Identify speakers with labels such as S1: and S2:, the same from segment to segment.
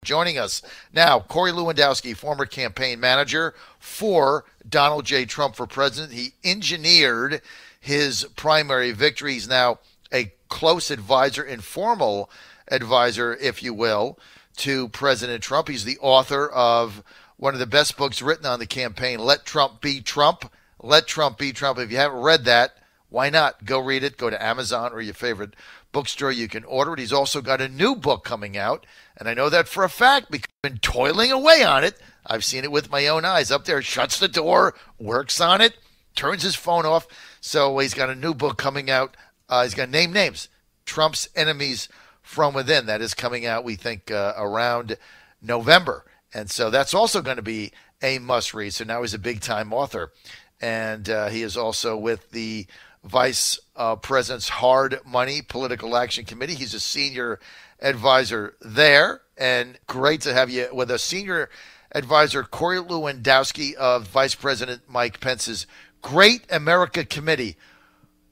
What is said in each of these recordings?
S1: Joining us now, Corey Lewandowski, former campaign manager for Donald J. Trump for president. He engineered his primary victory. He's now a close advisor, informal advisor, if you will, to President Trump. He's the author of one of the best books written on the campaign, Let Trump Be Trump. Let Trump Be Trump. If you haven't read that, why not? Go read it. Go to Amazon or your favorite bookstore. You can order it. He's also got a new book coming out, and I know that for a fact because I've been toiling away on it. I've seen it with my own eyes. Up there, shuts the door, works on it, turns his phone off. So he's got a new book coming out. He's got Name Names, Trump's Enemies from Within. That is coming out, we think, around November. And so that's also going to be a must-read. So now he's a big-time author. And he is also with the Vice President's Hard Money Political Action Committee. He's a senior advisor there. And great to have you with us. Senior advisor Corey Lewandowski of Vice President Mike Pence's Great America Committee.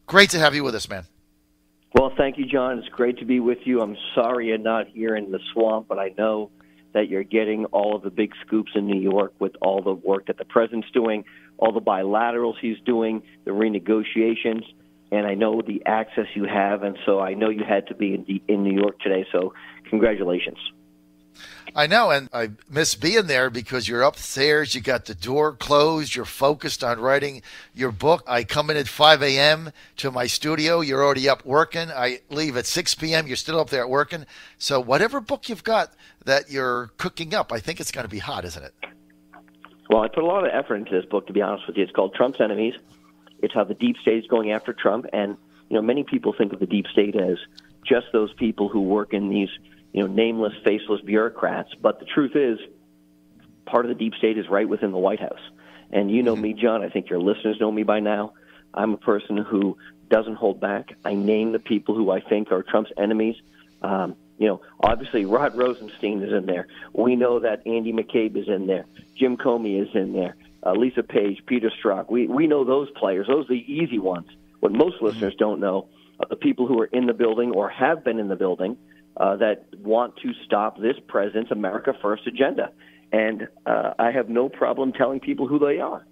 S1: Great to have you with us, man.
S2: Well, thank you, John. It's great to be with you. I'm sorry you're not here in the swamp, but I know that you're getting all of the big scoops in New York with all the work that the president's doing, all the bilaterals he's doing, the renegotiations, and I know the access you have, and so I know you had to be in New York today, so congratulations.
S1: I know, and I miss being there because you're upstairs, you got the door closed, you're focused on writing your book. I come in at 5 a.m. to my studio, you're already up working. I leave at 6 p.m., you're still up there working. So whatever book you've got that you're cooking up, I think it's going to be hot, isn't it?
S2: Well, I put a lot of effort into this book, to be honest with you. It's called Trump's Enemies. It's how the deep state is going after Trump. And, many people think of the deep state as just those people who work in these, nameless, faceless bureaucrats. But the truth is, part of the deep state is right within the White House. And you know me, John. I think your listeners know me by now. I'm a person who doesn't hold back. I name the people who I think are Trump's enemies. Obviously Rod Rosenstein is in there. We know that Andy McCabe is in there. Jim Comey is in there. Lisa Page, Peter Strzok. We know those players. Those are the easy ones. What most listeners don't know are the people who are in the building or have been in the building that want to stop this president's America First agenda. And I have no problem telling people who they are.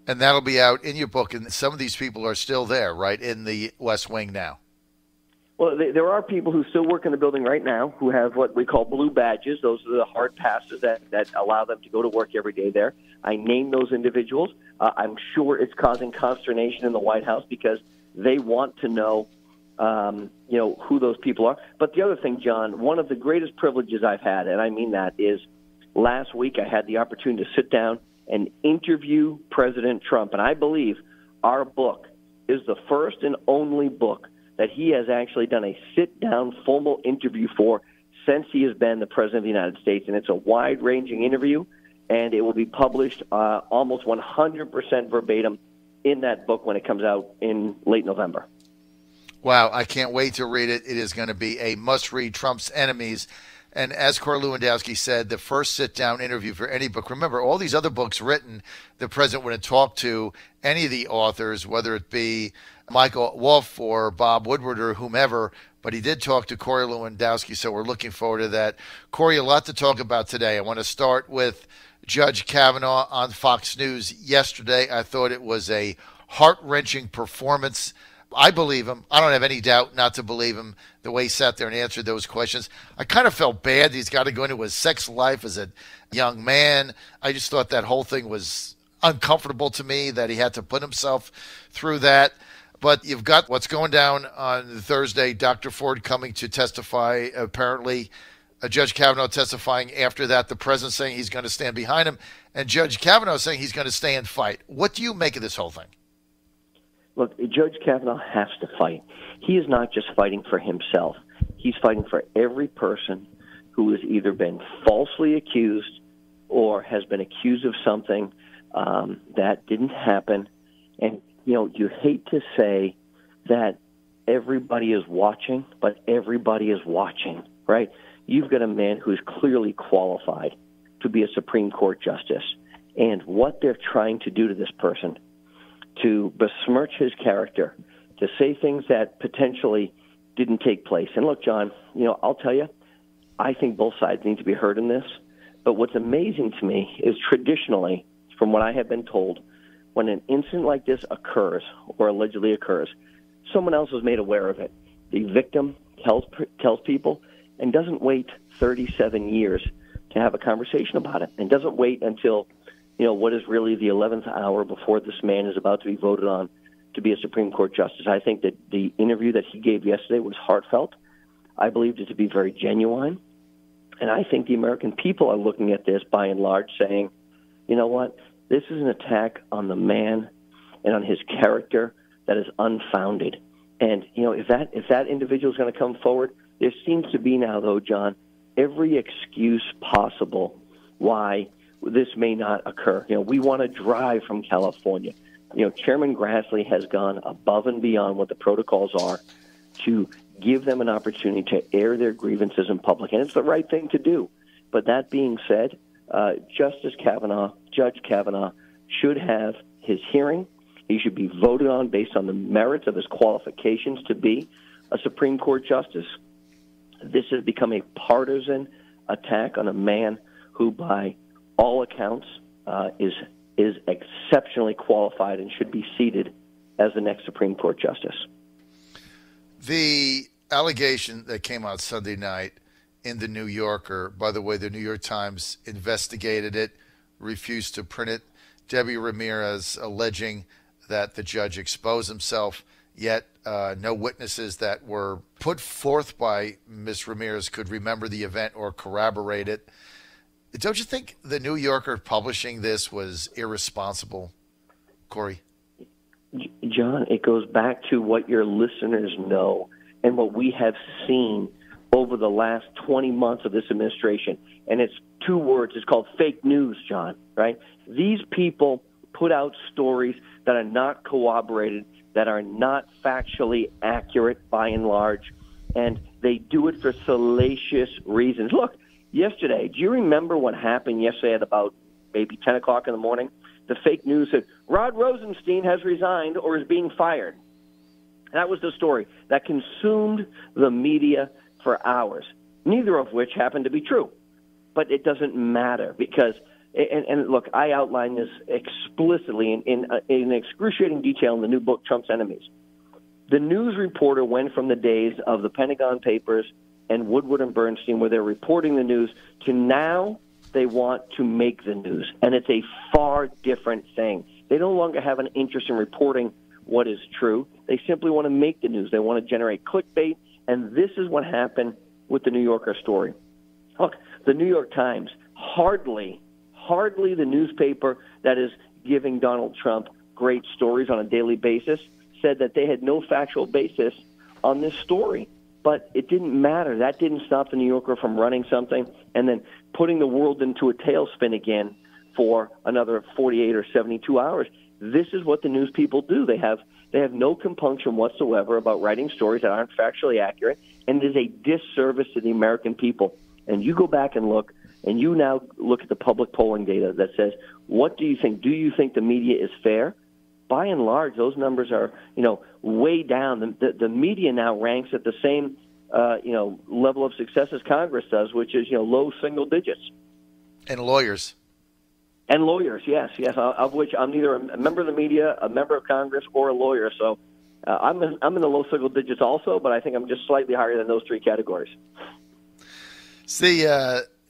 S1: And that'll be out in your book. And some of these people are still there, right, in the West Wing now.
S2: Well, there are people who still work in the building right now who have what we call blue badges. Those are the hard passes that allow them to go to work every day there. I name those individuals. I'm sure it's causing consternation in the White House because they want to know, who those people are. But the other thing, John, one of the greatest privileges I've had, and I mean that, is last week I had the opportunity to sit down and interview President Trump. And I believe our book is the first and only book that he has actually done a sit-down formal interview for since he has been the President of the United States. And it's a wide-ranging interview, and it will be published almost 100% verbatim in that book when it comes out in late November.
S1: Wow, I can't wait to read it. It is going to be a must-read, Trump's Enemies. And as Corey Lewandowski said, the first sit-down interview for any book. Remember, all these other books written, the president wouldn't talk to any of the authors, whether it be Michael Wolff or Bob Woodward or whomever, but he did talk to Corey Lewandowski, so we're looking forward to that. Corey, a lot to talk about today. I want to start with Judge Kavanaugh on Fox News yesterday. I thought it was a heart-wrenching performance. I believe him. I don't have any doubt not to believe him, the way he sat there and answered those questions. I kind of felt bad. He's got to go into his sex life as a young man. I just thought that whole thing was uncomfortable to me, that he had to put himself through that. But you've got what's going down on Thursday, Dr. Ford coming to testify, apparently Judge Kavanaugh testifying after that, the president saying he's going to stand behind him, and Judge Kavanaugh saying he's going to stay and fight. What do you make of this whole thing?
S2: Look, Judge Kavanaugh has to fight. He is not just fighting for himself. He's fighting for every person who has either been falsely accused or has been accused of something that didn't happen. And, you hate to say that everybody is watching, but everybody is watching, right? You've got a man who is clearly qualified to be a Supreme Court justice. And what they're trying to do to this person, to besmirch his character, to say things that potentially didn't take place. And look, John, I'll tell you, I think both sides need to be heard in this. But what's amazing to me is traditionally, from what I have been told, when an incident like this occurs or allegedly occurs, someone else is made aware of it. The victim tells people and doesn't wait 37 years to have a conversation about it, and doesn't wait until, what is really the 11th hour before this man is about to be voted on to be a Supreme Court justice. I think that the interview that he gave yesterday was heartfelt. I believed it to be very genuine. And I think the American people are looking at this, by and large, saying, you know what, this is an attack on the man and on his character that is unfounded. And, if that individual is going to come forward, there seems to be now, though, John, every excuse possible why this may not occur. We want to drive from California. Chairman Grassley has gone above and beyond what the protocols are to give them an opportunity to air their grievances in public, and it's the right thing to do. But that being said, Judge Kavanaugh should have his hearing. He should be voted on based on the merits of his qualifications to be a Supreme Court justice. This has become a partisan attack on a man who, by all accounts, is exceptionally qualified and should be seated as the next Supreme Court justice.
S1: The allegation that came out Sunday night in the New Yorker, by the way, the New York Times investigated it, refused to print it. Debbie Ramirez alleging that the judge exposed himself, yet no witnesses that were put forth by Ms. Ramirez could remember the event or corroborate it. Don't you think the New Yorker publishing this was irresponsible, Corey?
S2: John, it goes back to what your listeners know and what we have seen over the last 20 months of this administration. And it's two words. It's called fake news, John, right? These people put out stories that are not corroborated, that are not factually accurate by and large, and they do it for salacious reasons. Look, yesterday, do you remember what happened yesterday at about maybe 10 o'clock in the morning? The fake news said, Rod Rosenstein has resigned or is being fired. That was the story that consumed the media for hours, neither of which happened to be true. But it doesn't matter because, and look, I outline this explicitly in excruciating detail in the new book, Trump's Enemies. The news reporter went from the days of the Pentagon Papers and Woodward and Bernstein, where they're reporting the news, to now they want to make the news. And it's a far different thing. They no longer have an interest in reporting what is true. They simply want to make the news. They want to generate clickbait. And this is what happened with the New Yorker story. Look, the New York Times, hardly the newspaper that is giving Donald Trump great stories on a daily basis, said that they had no factual basis on this story. But it didn't matter. That didn't stop the New Yorker from running something and then putting the world into a tailspin again for another 48 or 72 hours. This is what the news people do. They have no compunction whatsoever about writing stories that aren't factually accurate, and it is a disservice to the American people. And you go back and look, and you now look at the public polling data that says, what do you think? Do you think the media is fair? By and large, those numbers are, way down. The media now ranks at the same, level of success as Congress does, which is, low single digits.
S1: And lawyers.
S2: And lawyers, yes, of which I'm neither a member of the media, a member of Congress, or a lawyer. So I'm in the low single digits also, but I think I'm just slightly higher than those three categories.
S1: See,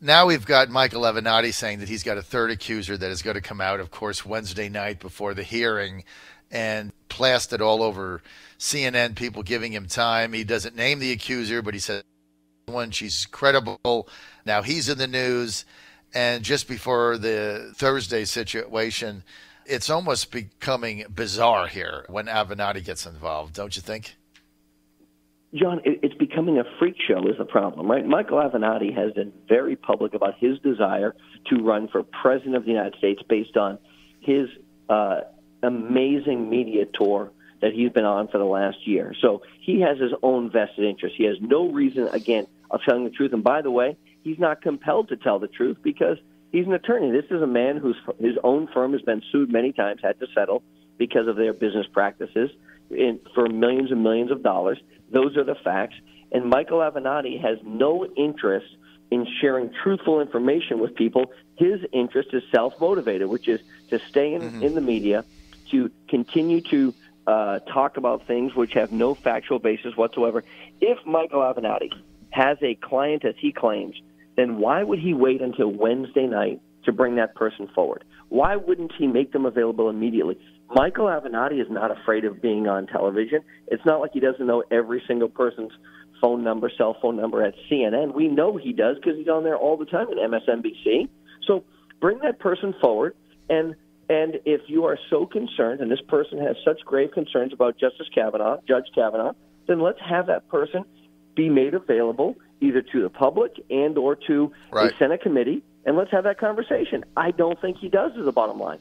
S1: now we've got Michael Avenatti saying that he's got a third accuser that is going to come out, of course, Wednesday night before the hearing, and plastered all over CNN, people giving him time. He doesn't name the accuser, but he said she's credible. Now he's in the news. And just before the Thursday situation, it's almost becoming bizarre here when Avenatti gets involved, don't you think?
S2: John, it's becoming a freak show is the problem, right? Michael Avenatti has been very public about his desire to run for president of the United States based on his amazing media tour that he's been on for the last year. So he has his own vested interest. He has no reason, again, of telling the truth. And by the way, he's not compelled to tell the truth because he's an attorney. This is a man whose his own firm has been sued many times, had to settle because of their business practices for millions and millions of dollars. Those are the facts. And Michael Avenatti has no interest in sharing truthful information with people. His interest is self-motivated, which is to stay in the media, to continue to talk about things which have no factual basis whatsoever. If Michael Avenatti has a client as he claims, then why would he wait until Wednesday night to bring that person forward? Why wouldn't he make them available immediately? Michael Avenatti is not afraid of being on television. It's not like he doesn't know every single person's phone number, cell phone number at CNN. We know he does because he's on there all the time at MSNBC. So bring that person forward, and if you are so concerned, and this person has such grave concerns about Judge Kavanaugh, then let's have that person be made available either to the public and or to a Senate committee, and let's have that conversation. I don't think he does, is the bottom line.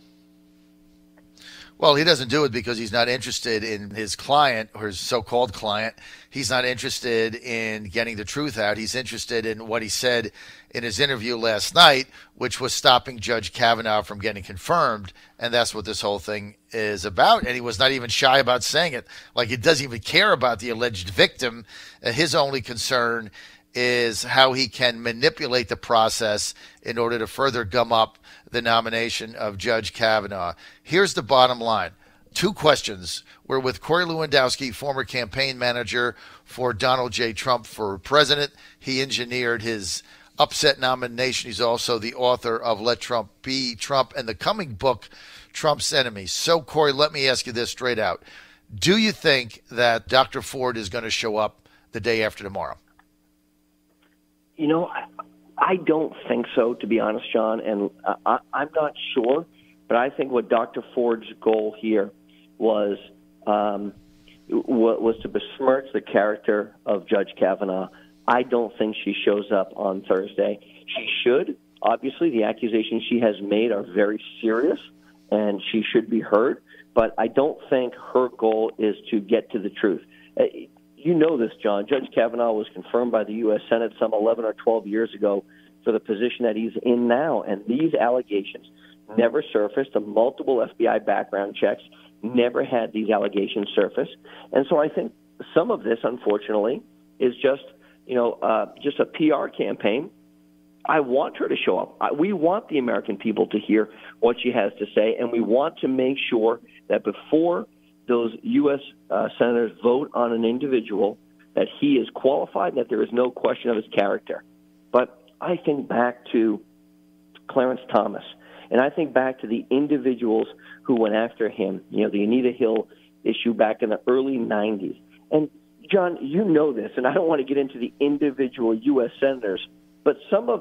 S1: Well, he doesn't do it because he's not interested in his client or his so-called client. He's not interested in getting the truth out. He's interested in what he said in his interview last night, which was stopping Judge Kavanaugh from getting confirmed. And that's what this whole thing is about. And he was not even shy about saying it. Like, he doesn't even care about the alleged victim. His only concern is how he can manipulate the process in order to further gum up the nomination of Judge Kavanaugh. Here's the bottom line. 2 questions. We're with Corey Lewandowski, former campaign manager for Donald J. Trump for president. He engineered his upset nomination. He's also the author of Let Trump Be Trump and the coming book, Trump's Enemies. So, Corey, let me ask you this straight out. Do you think that Dr. Ford is going to show up the day after tomorrow?
S2: You know, I don't think so, to be honest, John, and I'm not sure, but I think what Dr. Ford's goal here was to besmirch the character of Judge Kavanaugh. I don't think she shows up on Thursday. She should. Obviously, the accusations she has made are very serious, and she should be heard, but I don't think her goal is to get to the truth. You know this, John. Judge Kavanaugh was confirmed by the U.S. Senate some 11 or 12 years ago for the position that he's in now, and these allegations never surfaced. The multiple FBI background checks never had these allegations surface. And so I think some of this, unfortunately, is just a PR campaign. I want her to show up. We want the American people to hear what she has to say, and we want to make sure that before those U.S. senators vote on an individual, that he is qualified and that there is no question of his character. But I think back to Clarence Thomas, and I think back to the individuals who went after him, the Anita Hill issue back in the early 90s. And, John, you know this, and I don't want to get into the individual U.S. senators, but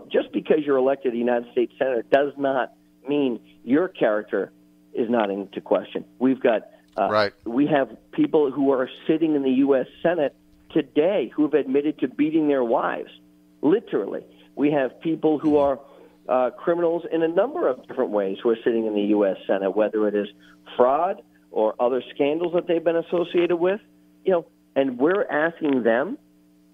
S2: just because you're elected a United States senator does not mean your character is not into question. We've got we have people who are sitting in the U.S. Senate today who have admitted to beating their wives, literally. We have people who are criminals in a number of different ways who are sitting in the U.S. Senate, whether it is fraud or other scandals that they've been associated with, and we're asking them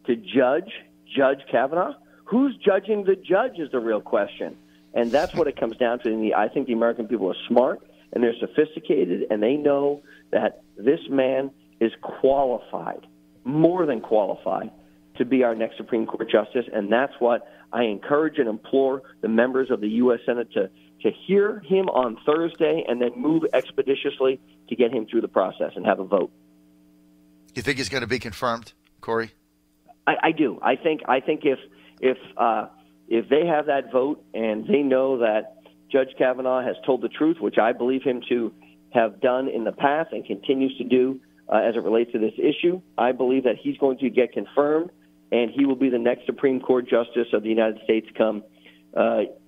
S2: to judge Judge Kavanaugh. Who's judging the judge is the real question. And that's what it comes down to. I think the American people are smart, and they're sophisticated, and they know that this man is qualified, more than qualified, to be our next Supreme Court justice, and that's what I encourage and implore the members of the U.S. Senate to hear him on Thursday and then move expeditiously to get him through the process and have a vote.
S1: You think he's going to be confirmed, Corey?
S2: I do. I think if they have that vote and they know that Judge Kavanaugh has told the truth, which I believe him to have done in the past and continues to do as it relates to this issue, I believe that he's going to get confirmed, and he will be the next Supreme Court Justice of the United States come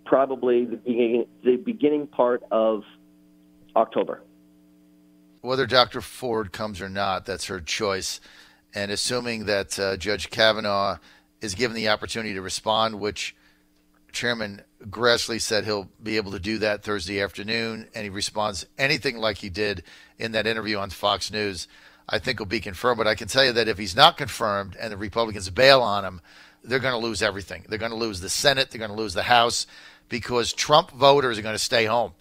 S2: probably the beginning part of October.
S1: Whether Dr. Ford comes or not, that's her choice. And assuming that Judge Kavanaugh is given the opportunity to respond, which Chairman Grassley said he'll be able to do that Thursday afternoon, and he responds anything like he did in that interview on Fox News, I think will be confirmed. But I can tell you that if he's not confirmed and the Republicans bail on him, they're going to lose everything. They're going to lose the Senate. They're going to lose the House because Trump voters are going to stay home.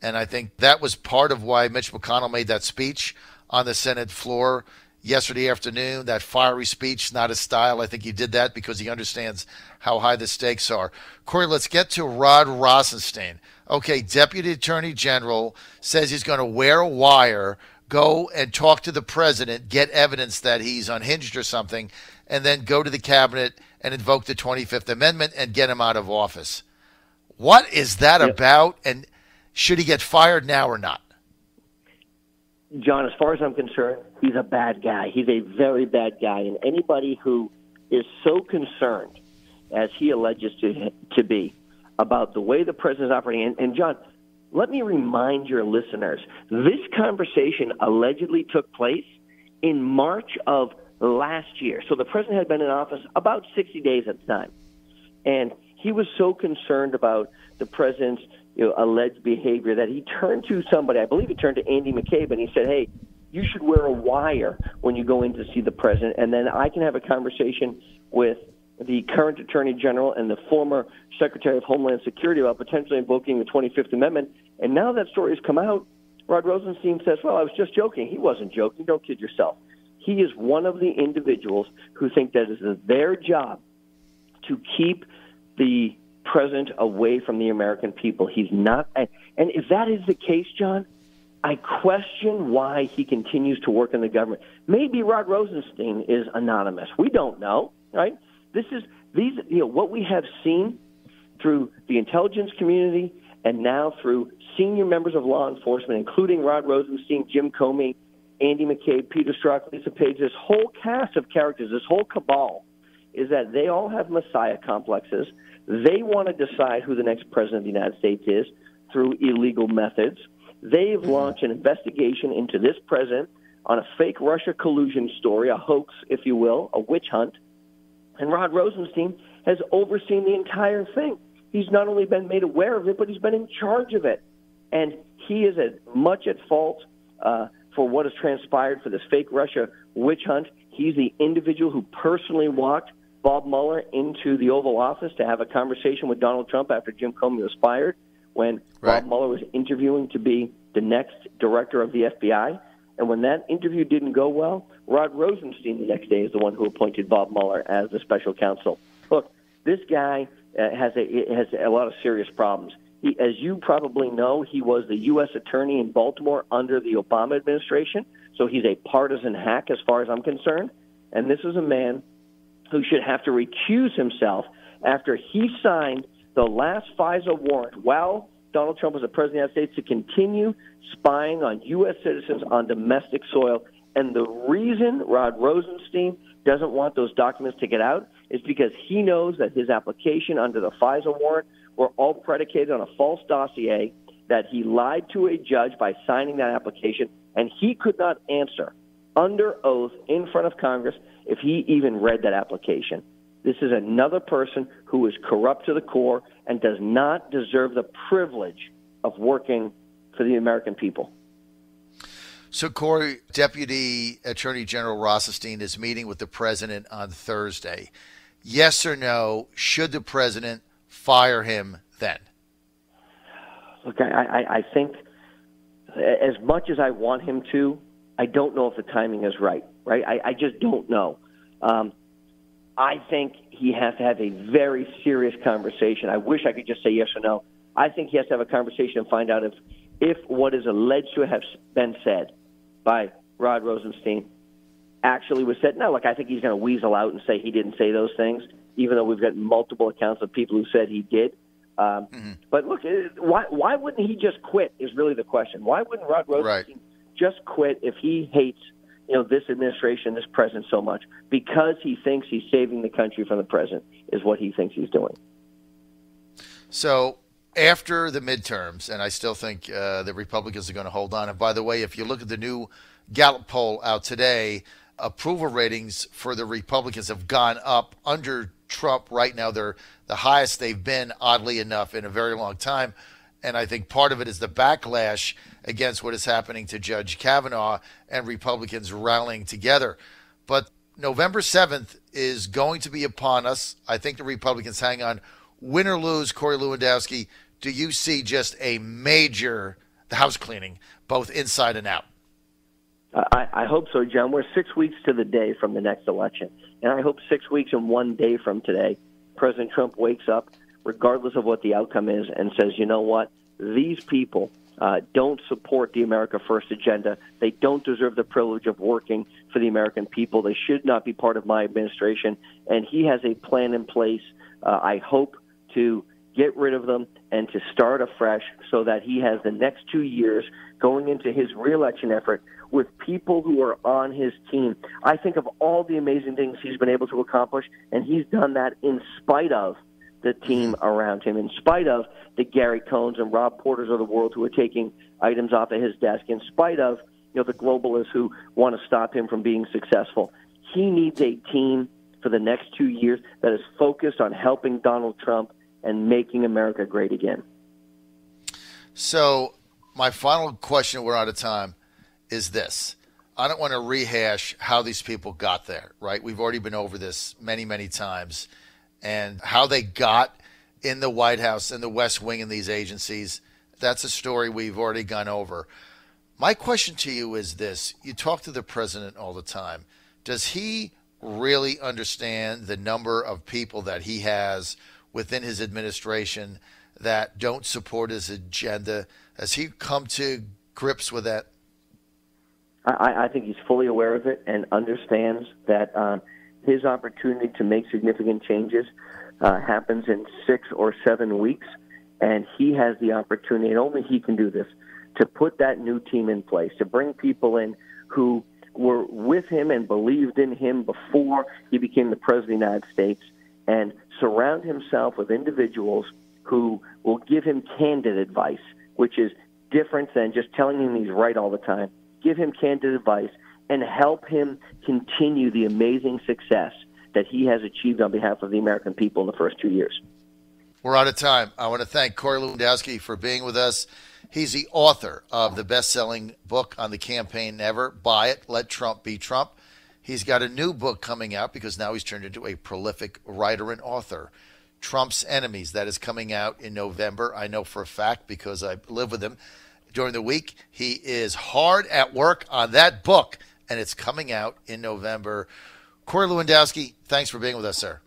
S1: And I think that was part of why Mitch McConnell made that speech on the Senate floor yesterday afternoon. That fiery speech, not his style. I think he did that because he understands how high the stakes are. Corey, let's get to Rod Rosenstein. Okay, Deputy Attorney General says he's going to wear a wire, go and talk to the president, get evidence that he's unhinged or something, and then go to the cabinet and invoke the 25th Amendment and get him out of office. What is that about, and should he get fired now or not?
S2: John, as far as I'm concerned, he's a bad guy. He's a very bad guy, and anybody who is so concerned, as he alleges to be, about the way the president is operating, and John, let me remind your listeners, this conversation allegedly took place in March of last year. So the president had been in office about 60 days at the time. And he was so concerned about the president's alleged behavior that he turned to somebody, I believe he turned to Andy McCabe, and he said, hey, you should wear a wire when you go in to see the president, and then I can have a conversation with the current Attorney General and the former Secretary of Homeland Security about potentially invoking the 25th Amendment. And now that story has come out, Rod Rosenstein says, well, I was just joking. He wasn't joking. Don't kid yourself. He is one of the individuals who think that it is their job to keep the president away from the American people. He's not. And if that is the case, John, I question why he continues to work in the government. Maybe Rod Rosenstein is anonymous. We don't know, right? What we have seen through the intelligence community and now through senior members of law enforcement, including Rod Rosenstein, Jim Comey, Andy McCabe, Peter Strzok, Lisa Page, this whole cast of characters, this whole cabal, is that they all have messiah complexes. They want to decide who the next president of the United States is through illegal methods. They've launched an investigation into this president on a fake Russia collusion story, a hoax, if you will, a witch hunt. And Rod Rosenstein has overseen the entire thing. He's not only been made aware of it, but he's been in charge of it. And he is as much at fault for what has transpired for this fake Russia witch hunt. He's the individual who personally walked Bob Mueller into the Oval Office to have a conversation with Donald Trump after Jim Comey was fired, when Bob Mueller was interviewing to be the next director of the FBI. And when that interview didn't go well, Rod Rosenstein the next day is the one who appointed Bob Mueller as the special counsel. Look, this guy has a lot of serious problems. As you probably know, he was the U.S. attorney in Baltimore under the Obama administration, so he's a partisan hack as far as I'm concerned. And this is a man who should have to recuse himself after he signed the last FISA warrant while Donald Trump was the president of the United States to continue spying on U.S. citizens on domestic soil. And the reason Rod Rosenstein doesn't want those documents to get out is because he knows that his application under the FISA warrant were all predicated on a false dossier, that he lied to a judge by signing that application, and he could not answer under oath in front of Congress if he even read that application. This is another person who is corrupt to the core and does not deserve the privilege of working for the American people.
S1: So, Corey, Deputy Attorney General Rosenstein is meeting with the president on Thursday. Yes or no, should the president fire him then?
S2: Look, I think as much as I want him to, I don't know if the timing is right? I just don't know. I think he has to have a very serious conversation. I wish I could just say yes or no. I think he has to have a conversation and find out if what is alleged to have been said by Rod Rosenstein actually was said. Now, look, I think he's going to weasel out and say he didn't say those things, even though we've got multiple accounts of people who said he did. But look, why wouldn't he just quit is really the question. Why wouldn't Rod Rosenstein just quit if he hates this administration, this president so much? Because he thinks he's saving the country from the president is what he thinks he's doing.
S1: So after the midterms, and I still think the Republicans are going to hold on. And by the way, if you look at the new Gallup poll out today, approval ratings for the Republicans have gone up under Trump. Right now, they're the highest they've been, oddly enough, in a very long time. And I think part of it is the backlash against what is happening to Judge Kavanaugh and Republicans rallying together. But November 7th is going to be upon us. I think the Republicans hang on. Win or lose, Corey Lewandowski, do you see just a major house cleaning, both inside and out?
S2: I hope so, John. We're 6 weeks to the day from the next election. And I hope 6 weeks and 1 day from today, President Trump wakes up, regardless of what the outcome is, and says, you know what, these people don't support the America First agenda. They don't deserve the privilege of working for the American people. They should not be part of my administration. And he has a plan in place, I hope, to get rid of them and to start afresh so that he has the next 2 years going into his reelection effort with people who are on his team. I think of all the amazing things he's been able to accomplish, and he's done that in spite of the team around him, in spite of the Gary Cohns and Rob Porters of the world who are taking items off of his desk, in spite of the globalists who want to stop him from being successful. He needs a team for the next 2 years that is focused on helping Donald Trump and making America great again.
S1: So my final question, we're out of time, is this. I don't want to rehash how these people got there, right? We've already been over this many, many times. And how they got in the White House and the West Wing in these agencies, that's a story we've already gone over. My question to you is this. You talk to the president all the time. Does he really understand the number of people that he has within his administration that don't support his agenda? Has he come to grips with that?
S2: I think he's fully aware of it and understands that his opportunity to make significant changes happens in 6 or 7 weeks, and he has the opportunity, and only he can do this, to put that new team in place, to bring people in who were with him and believed in him before he became the President of the United States, and surround himself with individuals who will give him candid advice, which is different than just telling him he's right all the time. Give him candid advice and help him continue the amazing success that he has achieved on behalf of the American people in the first 2 years.
S1: We're out of time. I want to thank Corey Lewandowski for being with us. He's the author of the best-selling book on the campaign Never. Buy it. Let Trump be Trump. He's got a new book coming out because now he's turned into a prolific writer and author. Trump's Enemies, that is coming out in November. I know for a fact because I live with him during the week. He is hard at work on that book, and it's coming out in November. Corey Lewandowski, thanks for being with us, sir.